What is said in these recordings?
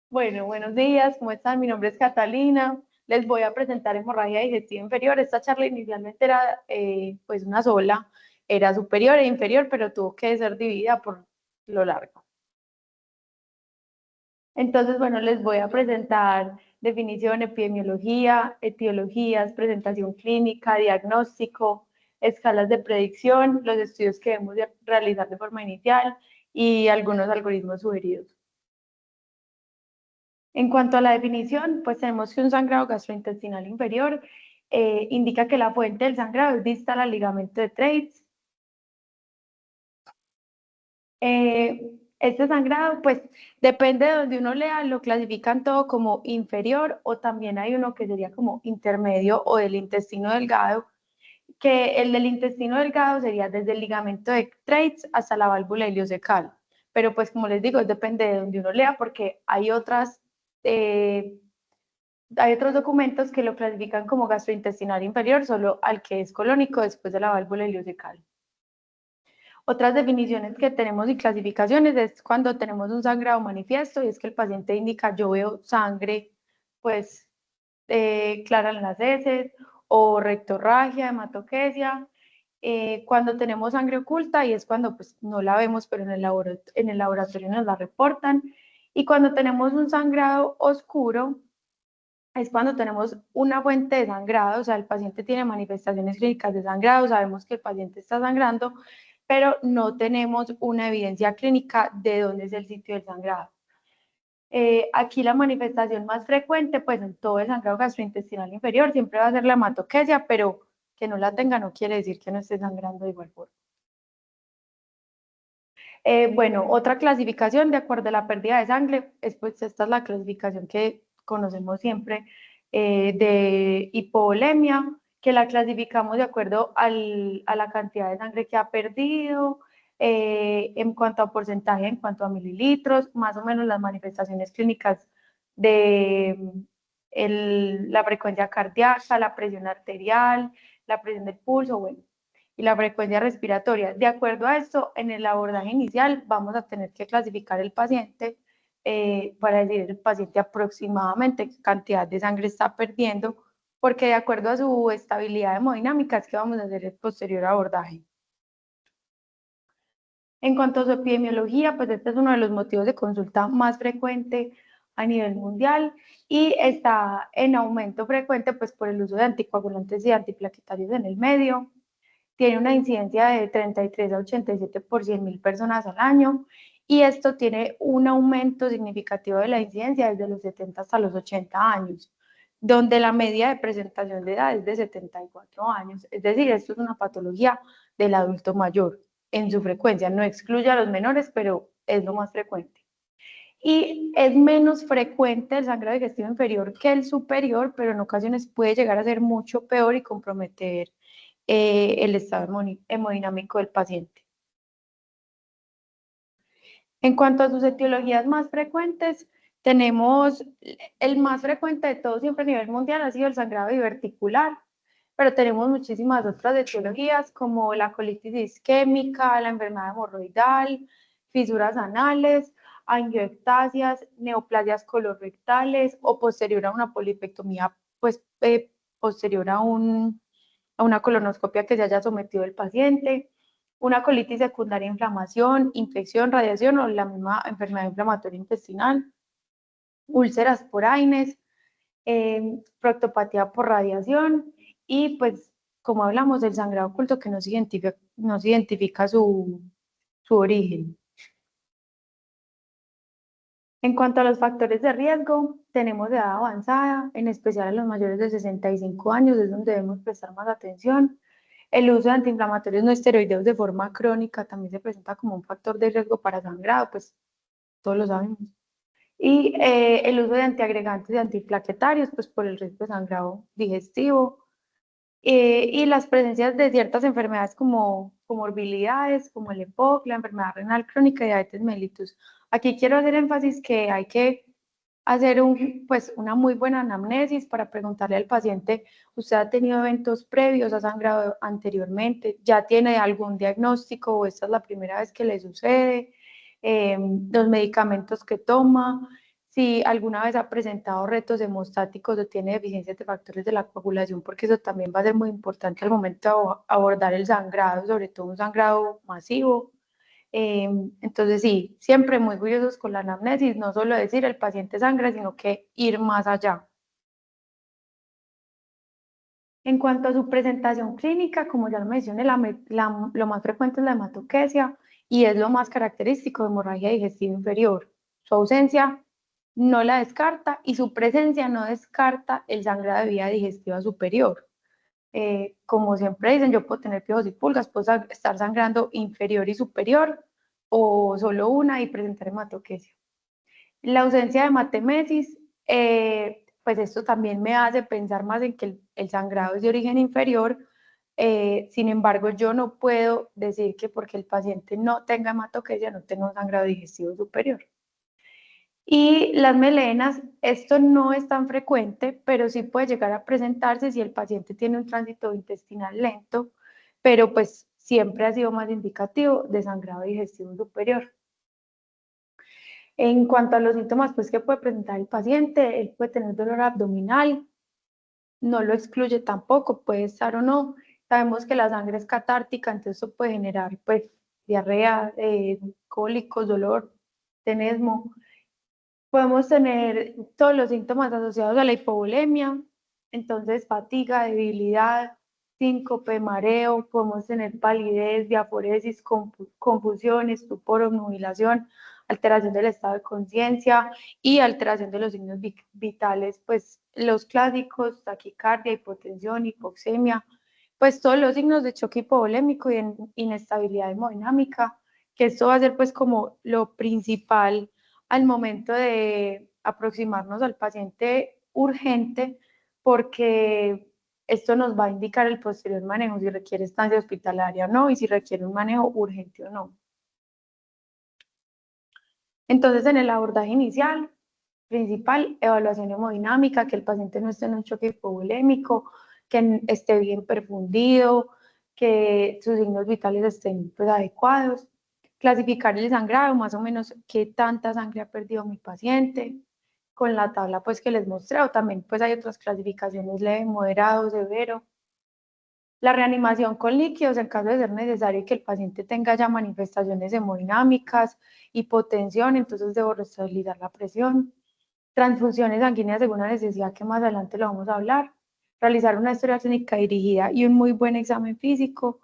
Bueno, buenos días, ¿cómo están? Mi nombre es Catalina. Les voy a presentar hemorragia digestiva inferior. Esta charla inicialmente era pues una sola, era superior e inferior, pero tuvo que ser dividida por lo largo. Entonces, bueno, les voy a presentar definición, epidemiología, etiologías, presentación clínica, diagnóstico, escalas de predicción, los estudios que debemos realizar de forma inicial y algunos algoritmos sugeridos. En cuanto a la definición, pues tenemos que un sangrado gastrointestinal inferior indica que la fuente del sangrado es distal al ligamento de Treitz. Este sangrado, pues depende de donde uno lea, lo clasifican todo como inferior o también hay uno que sería como intermedio o del intestino delgado, que el del intestino delgado sería desde el ligamento de Treitz hasta la válvula iliocecal. Pero pues como les digo, depende de donde uno lea porque hay otros documentos que lo clasifican como gastrointestinal inferior solo al que es colónico después de la válvula ileocecal. Otras definiciones que tenemos y clasificaciones es cuando tenemos un sangrado manifiesto y es que el paciente indica yo veo sangre pues clara en las heces o rectorragia, hematoquesia. Cuando tenemos sangre oculta y es cuando pues no la vemos pero en el laboratorio nos la reportan. Y cuando tenemos un sangrado oscuro es cuando tenemos una fuente de sangrado, o sea, el paciente tiene manifestaciones clínicas de sangrado, sabemos que el paciente está sangrando, pero no tenemos una evidencia clínica de dónde es el sitio del sangrado. Aquí la manifestación más frecuente, pues en todo el sangrado gastrointestinal inferior, siempre va a ser la hematoquesia, pero que no la tenga no quiere decir que no esté sangrando de igual forma. Bueno, otra clasificación de acuerdo a la pérdida de sangre, pues esta es la clasificación que conocemos siempre de hipovolemia, que la clasificamos de acuerdo a la cantidad de sangre que ha perdido, en cuanto a porcentaje, en cuanto a mililitros, más o menos las manifestaciones clínicas de la frecuencia cardíaca, la presión arterial, la presión del pulso, bueno, y la frecuencia respiratoria. De acuerdo a esto, en el abordaje inicial vamos a tener que clasificar el paciente para decir el paciente aproximadamente qué cantidad de sangre está perdiendo, porque de acuerdo a su estabilidad hemodinámica es que vamos a hacer el posterior abordaje. En cuanto a su epidemiología, pues este es uno de los motivos de consulta más frecuente a nivel mundial y está en aumento frecuente pues por el uso de anticoagulantes y antiplaquetarios en el medio. Tiene una incidencia de 33 a 87 por 100.000 personas al año y esto tiene un aumento significativo de la incidencia desde los 70 hasta los 80 años, donde la media de presentación de edad es de 74 años, es decir, esto es una patología del adulto mayor en su frecuencia, no excluye a los menores, pero es lo más frecuente. Y es menos frecuente el sangrado digestivo inferior que el superior, pero en ocasiones puede llegar a ser mucho peor y comprometer el estado hemodinámico del paciente. En cuanto a sus etiologías más frecuentes, tenemos el más frecuente de todos siempre a nivel mundial ha sido el sangrado diverticular, pero tenemos muchísimas otras etiologías como la colitis isquémica, la enfermedad hemorroidal, fisuras anales, angioectasias, neoplasias colorectales o posterior a una polipectomía, pues posterior a una colonoscopia que se haya sometido el paciente, una colitis secundaria, inflamación, infección, radiación o la misma enfermedad inflamatoria intestinal, úlceras por AINES, proctopatía por radiación y pues como hablamos del sangrado oculto que no se identifica su origen. En cuanto a los factores de riesgo, tenemos edad avanzada, en especial en los mayores de 65 años, es donde debemos prestar más atención. El uso de antiinflamatorios no esteroideos de forma crónica también se presenta como un factor de riesgo para sangrado, pues todos lo sabemos. Y el uso de antiagregantes y antiplaquetarios, pues por el riesgo de sangrado digestivo. Y las presencias de ciertas enfermedades como comorbilidades, como el EPOC, la enfermedad renal crónica y diabetes mellitus. Aquí quiero hacer énfasis que hay que hacer pues, una muy buena anamnesis para preguntarle al paciente, ¿usted ha tenido eventos previos, ha sangrado anteriormente, ya tiene algún diagnóstico o esta es la primera vez que le sucede? Los medicamentos que toma, si alguna vez ha presentado retos hemostáticos o tiene deficiencias de factores de la coagulación, porque eso también va a ser muy importante al momento de abordar el sangrado, sobre todo un sangrado masivo. Entonces, sí, siempre muy curiosos con la anamnesis, no solo decir el paciente sangra, sino que ir más allá. En cuanto a su presentación clínica, como ya lo mencioné, lo más frecuente es la hematoquesia y es lo más característico de hemorragia digestiva inferior. Su ausencia no la descarta y su presencia no descarta el sangrado de vía digestiva superior. Como siempre dicen, yo puedo tener piojos y pulgas, puedo estar sangrando inferior y superior o solo una y presentar hematoquesia. La ausencia de hematemesis, pues esto también me hace pensar más en que el sangrado es de origen inferior. Sin embargo, yo no puedo decir que porque el paciente no tenga hematoquesia no tenga un sangrado digestivo superior. Y las melenas, esto no es tan frecuente, pero sí puede llegar a presentarse si el paciente tiene un tránsito intestinal lento, pero pues siempre ha sido más indicativo de sangrado digestivo superior. En cuanto a los síntomas pues, que puede presentar el paciente, él puede tener dolor abdominal, no lo excluye tampoco, puede estar o no. Sabemos que la sangre es catártica, entonces eso puede generar pues, diarrea, cólicos, dolor, tenesmo. Podemos tener todos los síntomas asociados a la hipovolemia, entonces fatiga, debilidad, síncope, mareo, podemos tener palidez, diaforesis, confusión, estupor, obnubilación, alteración del estado de conciencia y alteración de los signos vitales, pues los clásicos, taquicardia, hipotensión, hipoxemia, pues todos los signos de choque hipovolémico y inestabilidad hemodinámica, que esto va a ser pues como lo principal al momento de aproximarnos al paciente urgente, porque esto nos va a indicar el posterior manejo, si requiere estancia hospitalaria o no, y si requiere un manejo urgente o no. Entonces, en el abordaje inicial, principal, evaluación hemodinámica, que el paciente no esté en un choque hipovolémico, que esté bien perfundido, que sus signos vitales estén pues, adecuados, clasificar el sangrado, más o menos qué tanta sangre ha perdido mi paciente, con la tabla pues que les mostré, o también pues hay otras clasificaciones, leve, moderado, severo. La reanimación con líquidos en caso de ser necesario y que el paciente tenga ya manifestaciones hemodinámicas, hipotensión, entonces debo restabilizar la presión. Transfusiones sanguíneas según la necesidad, que más adelante lo vamos a hablar. Realizar una historia clínica dirigida y un muy buen examen físico.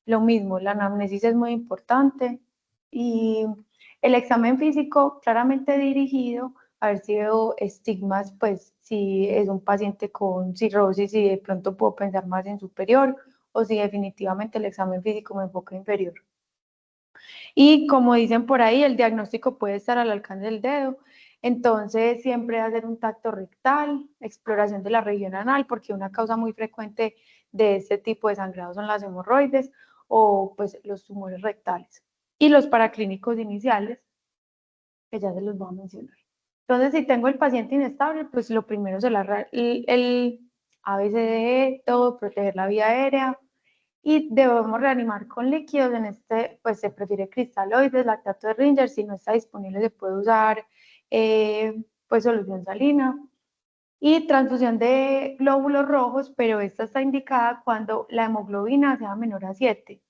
Lo mismo, la anamnesis es muy importante. Y el examen físico claramente dirigido, a ver si veo estigmas, pues si es un paciente con cirrosis y de pronto puedo pensar más en superior o si definitivamente el examen físico me enfoca inferior. Y como dicen por ahí, el diagnóstico puede estar al alcance del dedo. Entonces, siempre hacer un tacto rectal, exploración de la región anal, porque una causa muy frecuente de este tipo de sangrado son las hemorroides o pues los tumores rectales. Y los paraclínicos iniciales, que ya se los voy a mencionar. Entonces, si tengo el paciente inestable, pues lo primero es el ABCDE, todo, proteger la vía aérea, y debemos reanimar con líquidos. En este, pues se prefiere cristaloides, lactato de Ringer, si no está disponible se puede usar pues solución salina. Y transfusión de glóbulos rojos, pero esta está indicada cuando la hemoglobina sea menor a 7.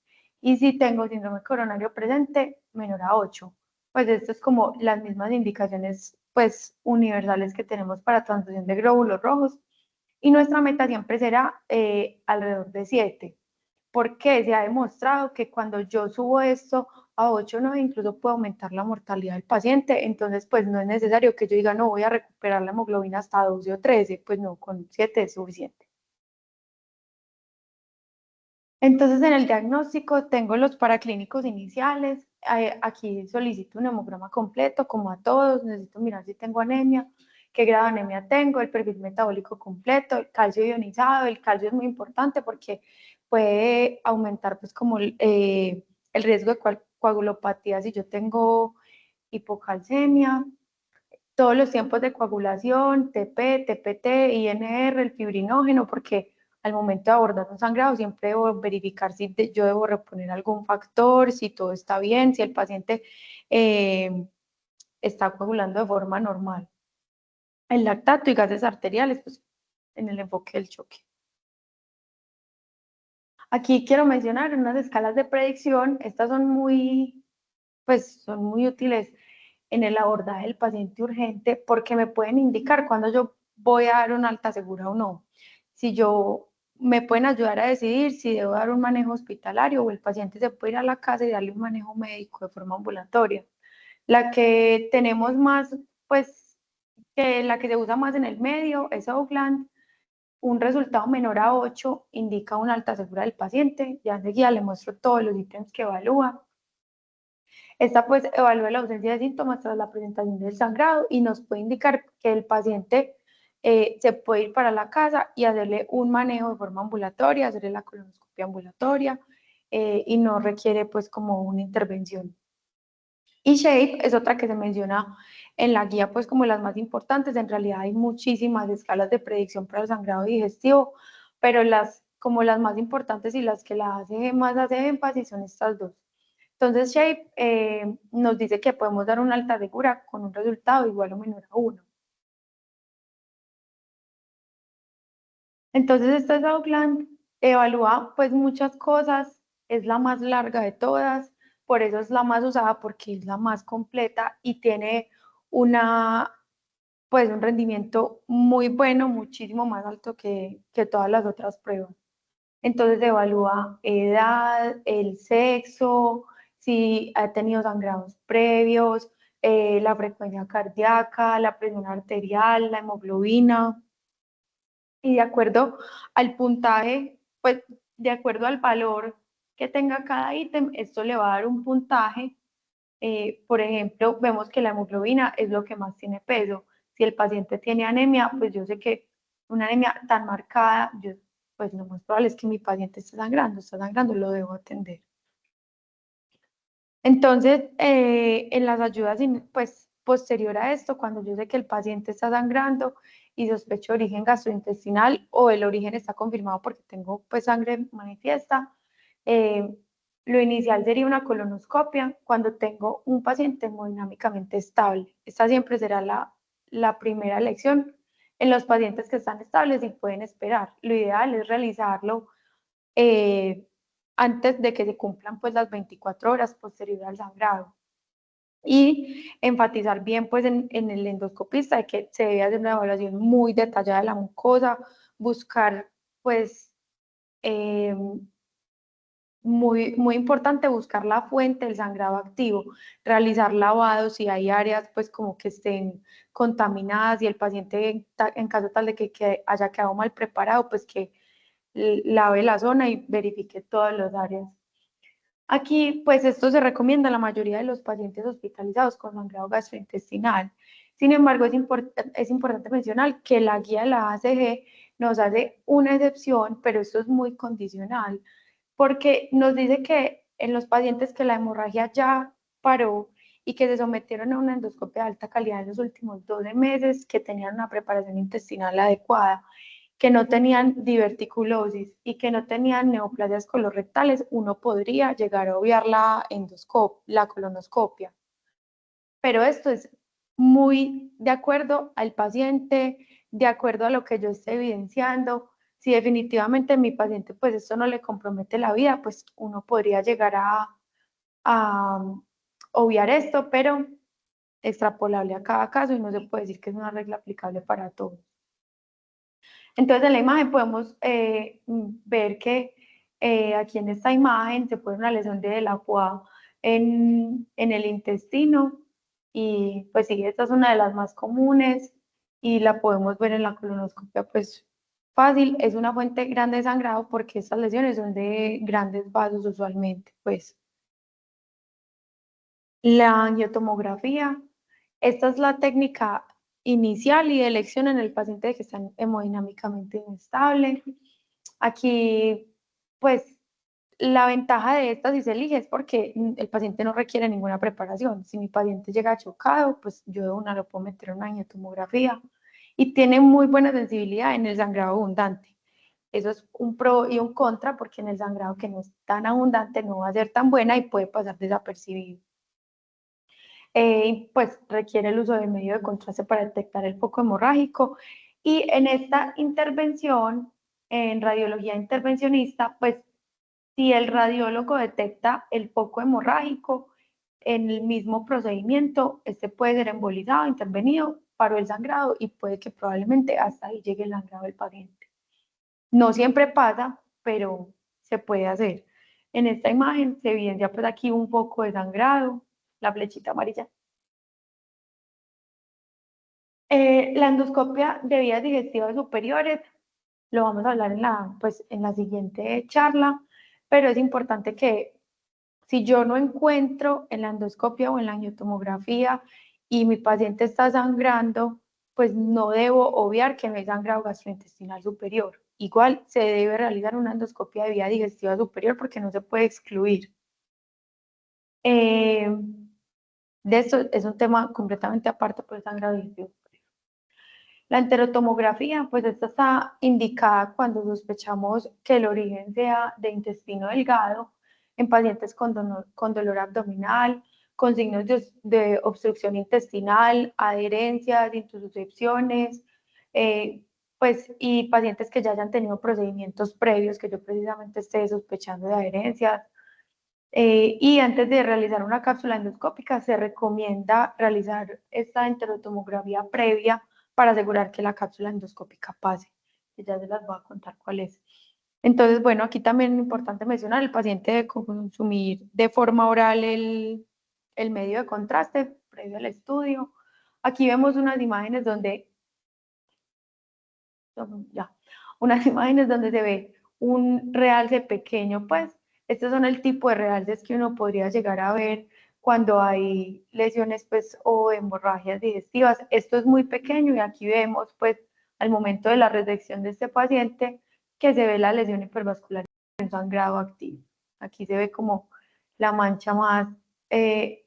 Y si tengo síndrome coronario presente, menor a 8. Pues esto es como las mismas indicaciones pues universales que tenemos para transfusión de glóbulos rojos. Y nuestra meta siempre será alrededor de 7, porque se ha demostrado que cuando yo subo esto a 8 o 9, incluso puede aumentar la mortalidad del paciente. Entonces, pues no es necesario que yo diga, no, voy a recuperar la hemoglobina hasta 12 o 13, pues no, con 7 es suficiente. Entonces, en el diagnóstico tengo los paraclínicos iniciales. Aquí solicito un hemograma completo, como a todos. Necesito mirar si tengo anemia, qué grado de anemia tengo, el perfil metabólico completo, el calcio ionizado. El calcio es muy importante porque puede aumentar, pues, como el riesgo de coagulopatía si yo tengo hipocalcemia. Todos los tiempos de coagulación, TP, TPT, INR, el fibrinógeno, porque al momento de abordar un sangrado siempre debo verificar si yo debo reponer algún factor, si todo está bien, si el paciente está coagulando de forma normal. el lactato y gases arteriales, pues en el enfoque del choque. Aquí quiero mencionar unas escalas de predicción. Estas son son muy útiles en el abordaje del paciente urgente porque me pueden indicar cuándo yo voy a dar una alta segura o no. Me pueden ayudar a decidir si debo dar un manejo hospitalario o el paciente se puede ir a la casa y darle un manejo médico de forma ambulatoria. La que tenemos más, pues, que la que se usa más en el medio es Oakland. Un resultado menor a 8 indica una alta segura del paciente. Ya enseguida le muestro todos los ítems que evalúa. Esta pues evalúa la ausencia de síntomas tras la presentación del sangrado y nos puede indicar que el paciente se puede ir para la casa y hacerle un manejo de forma ambulatoria, hacerle la colonoscopia ambulatoria y no requiere pues como una intervención. Y SHAPE es otra que se menciona en la guía pues como las más importantes. En realidad hay muchísimas escalas de predicción para el sangrado digestivo, pero como las más importantes y las que más hace énfasis son estas dos. Entonces SHAPE nos dice que podemos dar una alta segura con un resultado igual o menor a 1. Entonces esta es Oakland, evalúa pues muchas cosas, es la más larga de todas, por eso es la más usada porque es la más completa y tiene una pues un rendimiento muy bueno, muchísimo más alto que todas las otras pruebas. Entonces evalúa edad, el sexo, si ha tenido sangrados previos, la frecuencia cardíaca, la presión arterial, la hemoglobina. Y de acuerdo al puntaje, pues de acuerdo al valor que tenga cada ítem, esto le va a dar un puntaje. Por ejemplo, vemos que la hemoglobina es lo que más tiene peso. Si el paciente tiene anemia, pues yo sé que una anemia tan marcada, pues lo más probable es que mi paciente está sangrando, lo debo atender. Entonces, en las ayudas, pues posterior a esto, cuando yo sé que el paciente está sangrando y sospecho origen gastrointestinal o el origen está confirmado porque tengo pues sangre manifiesta, eh, lo inicial sería una colonoscopia cuando tengo un paciente hemodinámicamente estable. Esta siempre será la primera elección en los pacientes que están estables y pueden esperar. Lo ideal es realizarlo eh, antes de que se cumplan pues las 24 horas posterior al sangrado. Y enfatizar bien pues en el endoscopista de que se debe hacer una evaluación muy detallada de la mucosa, buscar pues eh, muy importante buscar la fuente del sangrado activo, realizar lavados si hay áreas pues como que estén contaminadas y el paciente en caso tal de que haya quedado mal preparado, pues que lave la zona y verifique todas las áreas. Aquí, pues esto se recomienda a la mayoría de los pacientes hospitalizados con sangrado gastrointestinal. Sin embargo, es importante mencionar que la guía de la ACG nos hace una excepción, pero esto es muy condicional, porque nos dice que en los pacientes que la hemorragia ya paró y que se sometieron a una endoscopia de alta calidad en los últimos 12 meses, que tenían una preparación intestinal adecuada, que no tenían diverticulosis y que no tenían neoplasias colorectales, uno podría llegar a obviar la colonoscopia. Pero esto es muy de acuerdo al paciente, de acuerdo a lo que yo esté evidenciando. Si definitivamente mi paciente, pues esto no le compromete la vida, pues uno podría llegar a obviar esto, pero extrapolable a cada caso y no se puede decir que es una regla aplicable para todos. Entonces, en la imagen podemos ver que aquí en esta imagen se pone una lesión de la foie en el intestino y pues sí, esta es una de las más comunes y la podemos ver en la colonoscopia pues fácil. Es una fuente grande de sangrado porque estas lesiones son de grandes vasos usualmente, pues. La angiotomografía, esta es la técnica inicial y de elección en el paciente que está hemodinámicamente inestable. Aquí, pues, la ventaja de esta si se elige es porque el paciente no requiere ninguna preparación. Si mi paciente llega chocado, pues yo de una lo puedo meter en una angiotomografía y tiene muy buena sensibilidad en el sangrado abundante. Eso es un pro y un contra porque en el sangrado que no es tan abundante no va a ser tan buena y puede pasar desapercibido. pues requiere el uso de medio de contraste para detectar el foco hemorrágico. Y en esta intervención, en radiología intervencionista, pues si el radiólogo detecta el foco hemorrágico en el mismo procedimiento, este puede ser embolizado, intervenido, paró el sangrado y puede que probablemente hasta ahí llegue el sangrado del paciente. No siempre pasa, pero se puede hacer. En esta imagen se evidencia pues aquí un poco de sangrado, la flechita amarilla. La endoscopia de vías digestivas superiores, lo vamos a hablar pues, en la siguiente charla, pero es importante que si yo no encuentro en la endoscopia o en la angiotomografía y mi paciente está sangrando, pues no debo obviar que no hay sangrado gastrointestinal superior. Igual se debe realizar una endoscopia de vía digestiva superior porque no se puede excluir. De esto es un tema completamente aparte por el sangrado digestivo. La enterotomografía, pues esta está indicada cuando sospechamos que el origen sea de intestino delgado en pacientes con dolor abdominal, con signos de obstrucción intestinal, adherencias, intususcepciones, pues y pacientes que ya hayan tenido procedimientos previos que yo precisamente esté sospechando de adherencias. Y antes de realizar una cápsula endoscópica se recomienda realizar esta enterotomografía previa para asegurar que la cápsula endoscópica pase, que ya se las voy a contar cuál es. Entonces, bueno, aquí también es importante mencionar, el paciente debe consumir de forma oral el medio de contraste previo al estudio. Aquí vemos unas imágenes donde, ya, unas imágenes donde se ve un realce pequeño, pues estos son el tipo de realces que uno podría llegar a ver cuando hay lesiones pues o hemorragias digestivas. Esto es muy pequeño y aquí vemos pues al momento de la resección de este paciente que se ve la lesión hipervascular en sangrado activo. Aquí se ve como la mancha más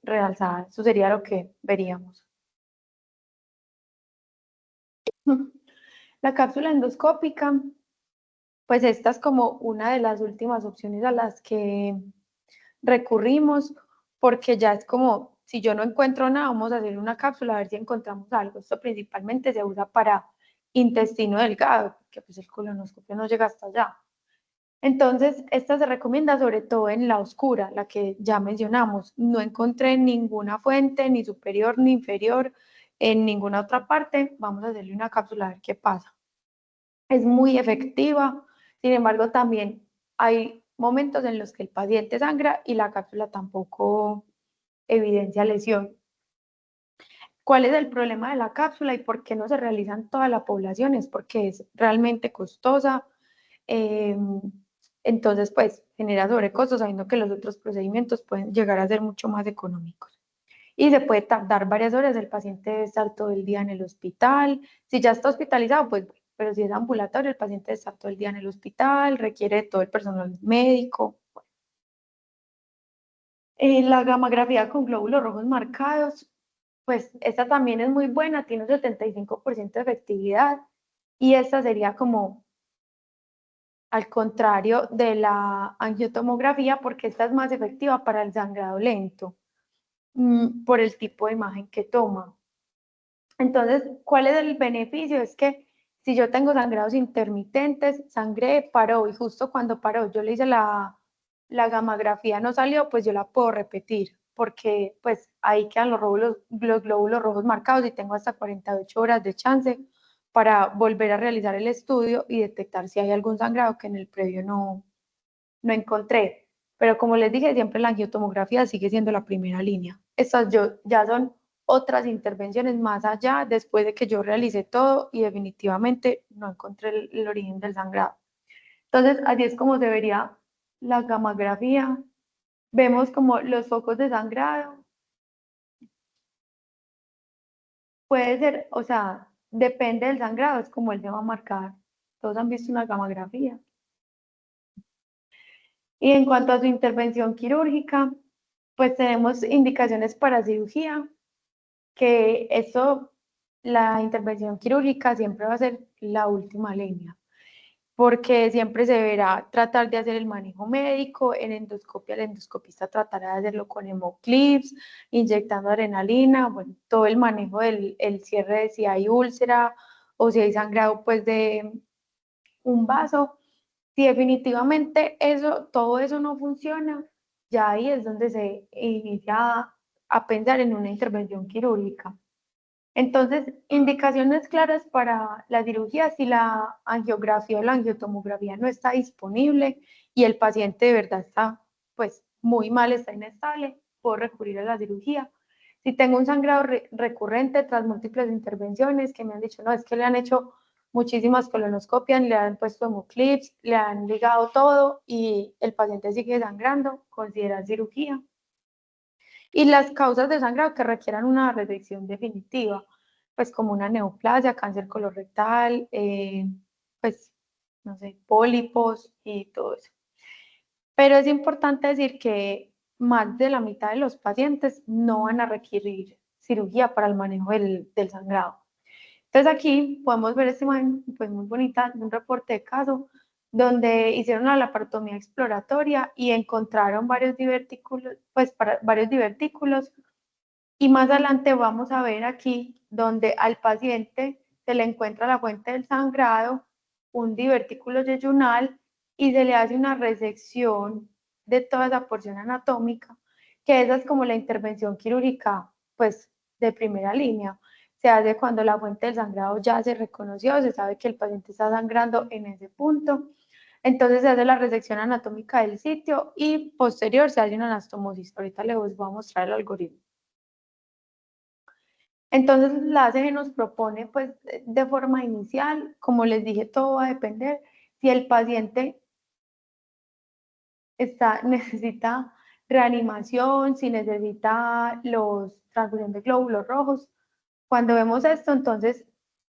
realzada. Eso sería lo que veríamos. La cápsula endoscópica, pues esta es como una de las últimas opciones a las que recurrimos, porque ya es como, si yo no encuentro nada, vamos a hacer una cápsula a ver si encontramos algo. Esto principalmente se usa para intestino delgado, porque pues el colonoscopio no llega hasta allá. Entonces, esta se recomienda sobre todo en la oscura, la que ya mencionamos. No encontré ninguna fuente, ni superior ni inferior, en ninguna otra parte. Vamos a hacerle una cápsula a ver qué pasa. Es muy efectiva, sin embargo, también hay momentos en los que el paciente sangra y la cápsula tampoco evidencia lesión. ¿Cuál es el problema de la cápsula y por qué no se realiza en toda la población? Es porque es realmente costosa. Eh, entonces, pues genera sobrecostos, sabiendo que los otros procedimientos pueden llegar a ser mucho más económicos. Y se puede tardar varias horas, el paciente debe estar todo el día en el hospital. Si ya está hospitalizado, pues, pero si es ambulatorio, el paciente debe estar todo el día en el hospital, requiere de todo el personal médico. La gamografía con glóbulos rojos marcados, pues esta también es muy buena, tiene un 75% de efectividad y esta sería como al contrario de la angiotomografía porque esta es más efectiva para el sangrado lento por el tipo de imagen que toma. Entonces, ¿cuál es el beneficio? Es que si yo tengo sangrados intermitentes, sangré, paró y justo cuando paró yo le hice la gamografía, no salió, pues yo la puedo repetir porque pues ahí quedan los glóbulos rojos marcados y tengo hasta 48 horas de chance para volver a realizar el estudio y detectar si hay algún sangrado que en el previo no encontré. Pero como les dije, siempre la angiotomografía sigue siendo la primera línea. Estas ya son otras intervenciones más allá, después de que yo realicé todo y definitivamente no encontré el origen del sangrado. Entonces, así es como se vería la gamografía. Vemos como los focos de sangrado. Puede ser, o sea, depende del sangrado, es como él se va a marcar. Todos han visto una gamografía. Y en cuanto a su intervención quirúrgica, pues tenemos indicaciones para cirugía, que eso, la intervención quirúrgica siempre va a ser la última línea. porque siempre se deberá tratar de hacer el manejo médico. En endoscopia, el endoscopista tratará de hacerlo con hemoclips, inyectando adrenalina, bueno, todo el manejo del el cierre de si hay úlcera o si hay sangrado pues de un vaso. Si definitivamente eso, todo eso no funciona, ya ahí es donde se inicia a pensar en una intervención quirúrgica. Entonces, indicaciones claras para la cirugía si la angiografía o la angiotomografía no está disponible y el paciente de verdad está pues muy mal, está inestable, puedo recurrir a la cirugía. Si tengo un sangrado recurrente tras múltiples intervenciones que me han dicho, no, es que le han hecho muchísimas colonoscopias, le han puesto hemoclips, le han ligado todo y el paciente sigue sangrando, considerar cirugía. Y las causas de sangrado que requieran una resección definitiva, pues como una neoplasia, cáncer colorectal, pues, no sé, pólipos y todo eso. Pero es importante decir que más de la mitad de los pacientes no van a requerir cirugía para el manejo del sangrado. Entonces aquí podemos ver esta imagen pues muy bonita de un reporte de caso donde hicieron la laparotomía exploratoria y encontraron varios divertículos, pues para varios divertículos, y más adelante vamos a ver aquí donde al paciente se le encuentra la fuente del sangrado, un divertículo yeyunal y se le hace una resección de toda esa porción anatómica, que esa es como la intervención quirúrgica pues de primera línea. Se hace cuando la fuente del sangrado ya se reconoció, se sabe que el paciente está sangrando en ese punto. Entonces se hace la resección anatómica del sitio y posterior se hace una anastomosis. Ahorita les voy a mostrar el algoritmo. Entonces la ACG nos propone, pues, de forma inicial, como les dije, todo va a depender si el paciente necesita reanimación, si necesita los transfusión de glóbulos rojos. Cuando vemos esto, entonces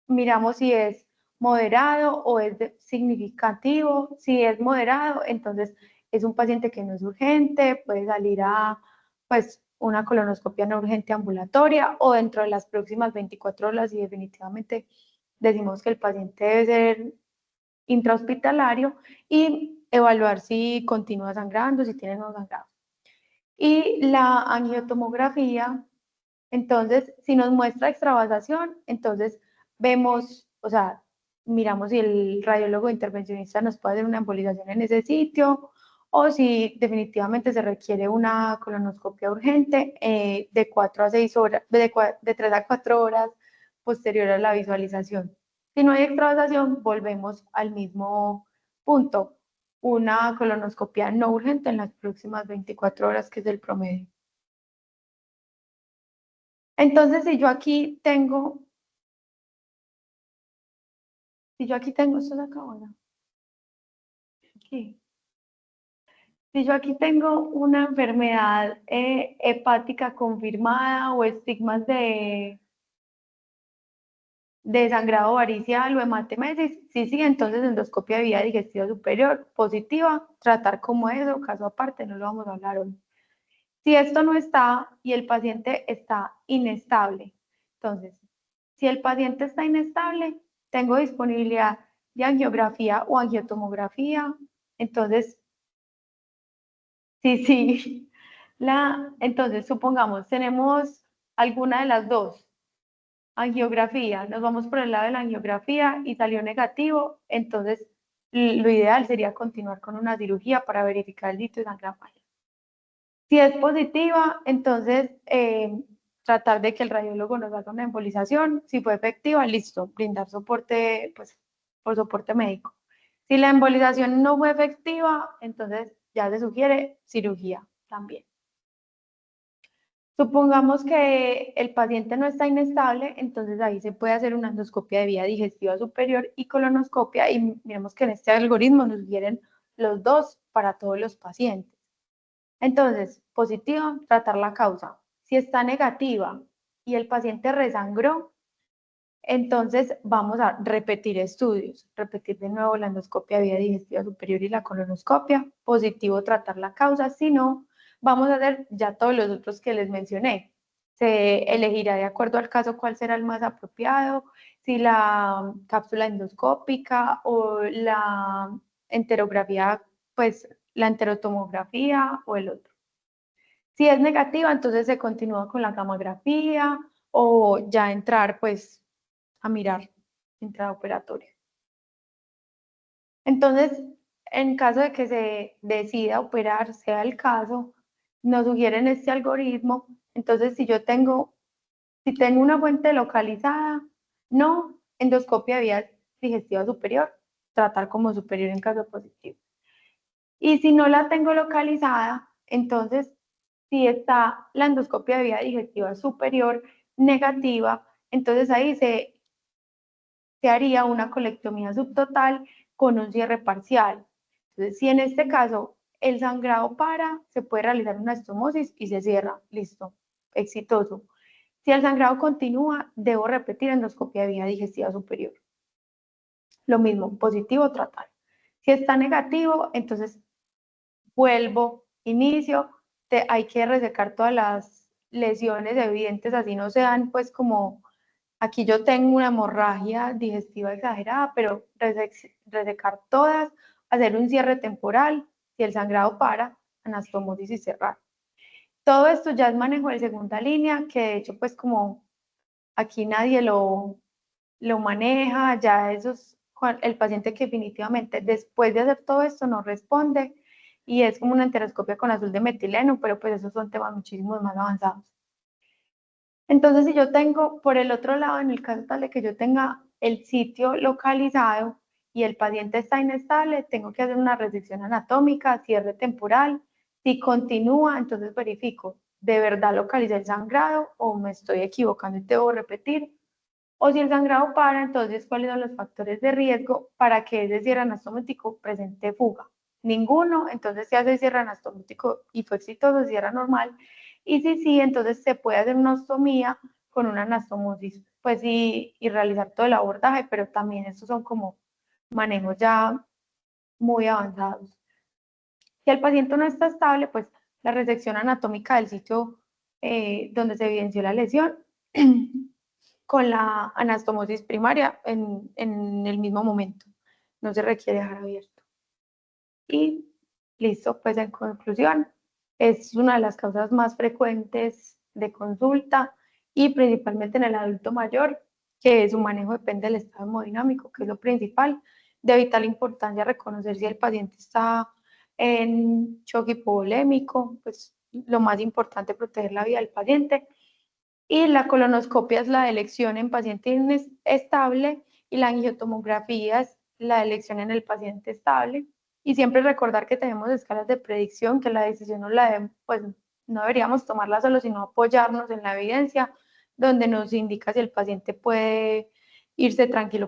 miramos si es moderado o es significativo. Si es moderado, entonces es un paciente que no es urgente, puede salir a pues una colonoscopia no urgente ambulatoria o dentro de las próximas 24 horas y definitivamente decimos que el paciente debe ser intrahospitalario y evaluar si continúa sangrando, si tiene no sangrado. Y la angiotomografía, entonces, si nos muestra extravasación, entonces vemos, o sea, miramos si el radiólogo intervencionista nos puede hacer una embolización en ese sitio o si definitivamente se requiere una colonoscopia urgente de 4 a 6 horas, de 3 a 4 horas posterior a la visualización. Si no hay extravasación, volvemos al mismo punto, una colonoscopia no urgente en las próximas 24 horas, que es el promedio. Entonces, si yo aquí tengo, esto se acabó, ¿no? Aquí. Si yo aquí tengo una enfermedad hepática confirmada o estigmas de sangrado varicial o hematemesis, sí, entonces endoscopia de vía digestiva superior positiva, tratar como eso, caso aparte, no lo vamos a hablar hoy. Si esto no está y el paciente está inestable, entonces, si el paciente está inestable, tengo disponibilidad de angiografía o angiotomografía, entonces, sí, entonces supongamos, tenemos alguna de las dos, angiografía, nos vamos por el lado de la angiografía y salió negativo, entonces lo ideal sería continuar con una cirugía para verificar el litio de sangre falla. Si es positiva, entonces tratar de que el radiólogo nos haga una embolización. Si fue efectiva, listo, brindar soporte, pues, por soporte médico. Si la embolización no fue efectiva, entonces ya se sugiere cirugía también. Supongamos que el paciente no está inestable, entonces ahí se puede hacer una endoscopia de vía digestiva superior y colonoscopia, y miremos que en este algoritmo nos sugieren los dos para todos los pacientes. Entonces, positiva, tratar la causa. Si está negativa y el paciente resangró, entonces vamos a repetir estudios, repetir de nuevo la endoscopia vía digestiva superior y la colonoscopia. Positivo, tratar la causa. Si no, vamos a hacer ya todos los otros que les mencioné. Se elegirá de acuerdo al caso cuál será el más apropiado. si la cápsula endoscópica o la enterografía, pues la enterotomografía o el otro. Si es negativa, entonces se continúa con la gamografía o ya entrar pues a mirar intraoperatorio. Entonces, en caso de que se decida operar, sea el caso, nos sugieren este algoritmo. Entonces, si tengo una fuente localizada, no, endoscopia de vía digestiva superior, tratar como superior en caso positivo. Y si no la tengo localizada, entonces, si está la endoscopia de vía digestiva superior negativa, entonces ahí se haría una colectomía subtotal con un cierre parcial. Entonces, si en este caso el sangrado para, se puede realizar una estomosis y se cierra. Listo, exitoso. Si el sangrado continúa, debo repetir endoscopia de vía digestiva superior. Lo mismo, positivo, tratar. Si está negativo, entonces vuelvo, inicio, hay que resecar todas las lesiones evidentes, así no sean pues como, aquí yo tengo una hemorragia digestiva exagerada, pero resecar todas, hacer un cierre temporal, si el sangrado para, anastomosis y cerrar. Todo esto ya es manejo de segunda línea, que de hecho pues como aquí nadie lo maneja, ya eso es el paciente que definitivamente después de hacer todo esto no responde y es como una enteroscopia con azul de metileno, pero pues esos son temas muchísimos más avanzados. Entonces, si yo tengo, por el otro lado, en el caso tal de que yo tenga el sitio localizado y el paciente está inestable, tengo que hacer una resección anatómica, cierre temporal. Si continúa, entonces verifico, ¿de verdad localicé el sangrado o me estoy equivocando y debo repetir? O si el sangrado para, entonces, ¿cuáles son los factores de riesgo para que ese cierre anastomético presente fuga? Ninguno, entonces se hace cierre anastomético y fue exitoso, cierre normal. Y si sí, entonces se puede hacer una ostomía con una anastomosis, pues y realizar todo el abordaje, pero también estos son como manejos ya muy avanzados. Si el paciente no está estable, pues la resección anatómica del sitio donde se evidenció la lesión con la anastomosis primaria en el mismo momento. No se requiere dejar abierto. Y listo, pues en conclusión, es una de las causas más frecuentes de consulta y principalmente en el adulto mayor, que su manejo depende del estado hemodinámico, que es lo principal. De vital importancia reconocer si el paciente está en shock hipovolémico, pues lo más importante, proteger la vida del paciente. Y la colonoscopia es la elección en paciente inestable y la angiotomografía es la elección en el paciente estable. Y siempre recordar que tenemos escalas de predicción, que la decisión pues, no deberíamos tomarla solo, sino apoyarnos en la evidencia, donde nos indica si el paciente puede irse tranquilo